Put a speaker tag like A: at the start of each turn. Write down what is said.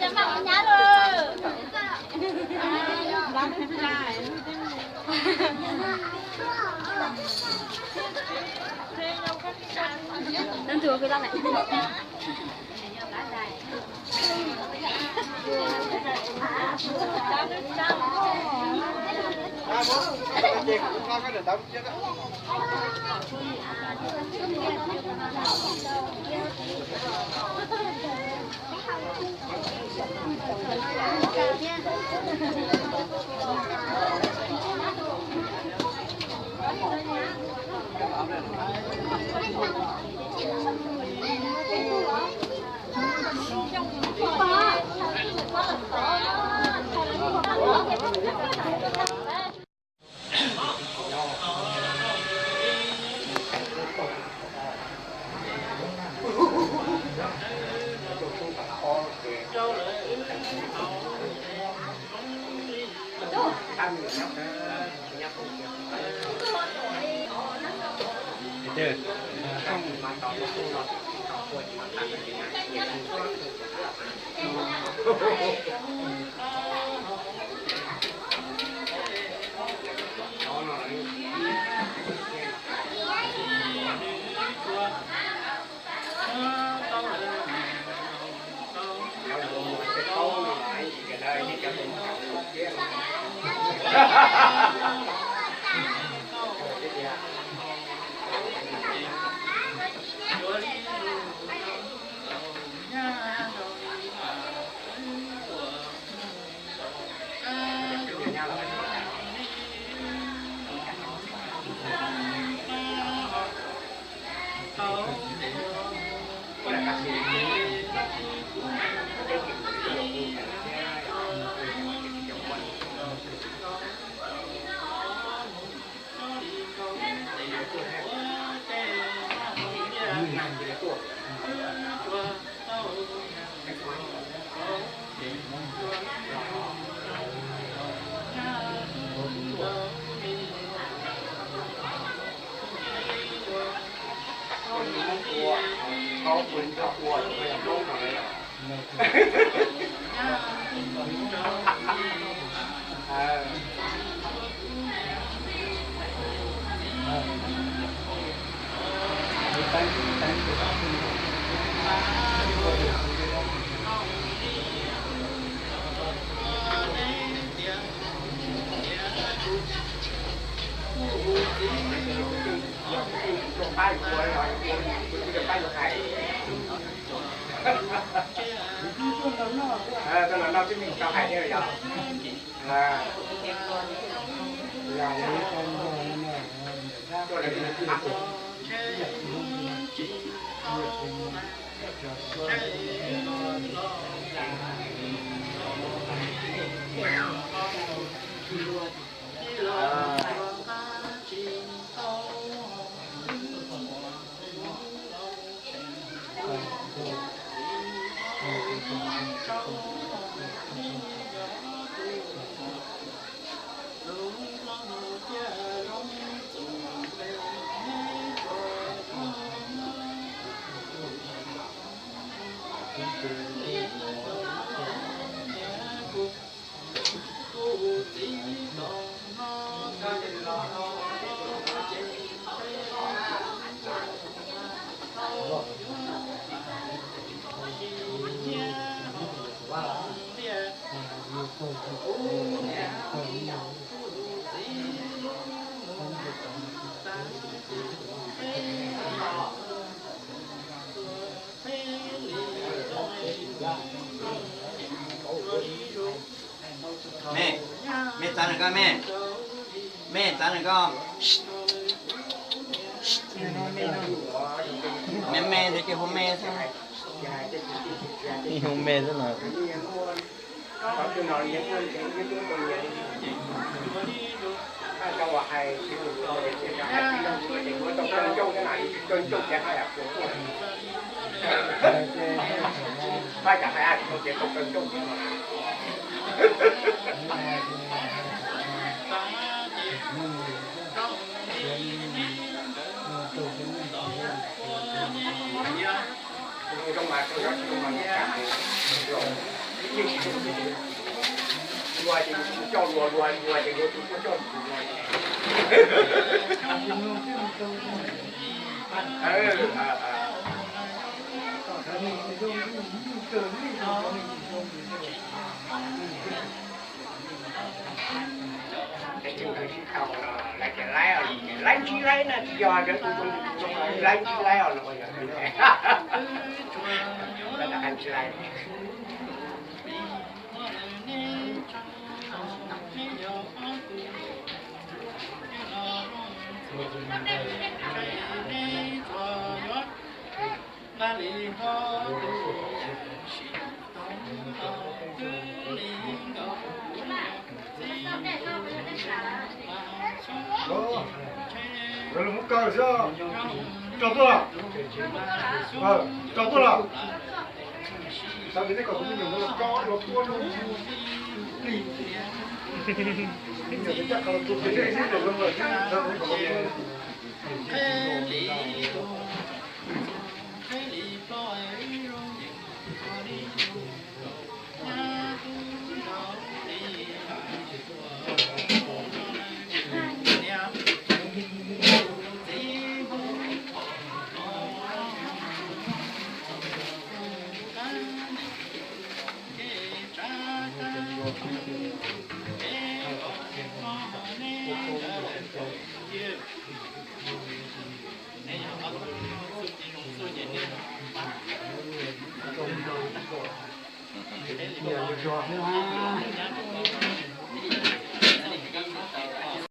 A: จะมาอันนี้เลยนั่นถือว่าคือตั้งไหน
B: เจอเขาคุณก็กลัวไม่อยากลงมาเลยป้ายกลัวหน่อยคุณจะป้ายกับใครตอนนั้นเราจะมีกาแฟเนี่ยเหรออย่างนี้ตัวอะไรที่พักแม่จานหนึ่งก็แม่จานหนึ่งก็แม่เดี๋ยวจะหัวแม่ใช่ไหมนี่หัวแม่ซะหน่อยจังหวะไอ้ที่เราเด็กๆไอ้ที่เราเด็กๆมันต้องเดินโยกไหนเดินโยกยังไงอ่ะไม่จากไอ้ที่เราเด็กต้องเดินโยกยังไง mà tôi rất nhưng mà cả rồi nhưng chỉ ngoài thì cho ngoài thì tôi cũng cho cái chuyện này khi không lại cái lấy chi lấy nè do cái tôi lấy chi lấy rồi bây giờ là anh chi lấy
C: rồi là một cờ sao chọc tôi à chọc tôi à sao thế còn không nhiều nó cho nó cua nó đi giờ chắc là tôi thấy cái gì rồi rồi chứ sao không có
B: Hãy subscribe cho kênh Ghiền Mì Gõ để không bỏ lỡ những video hấp dẫn.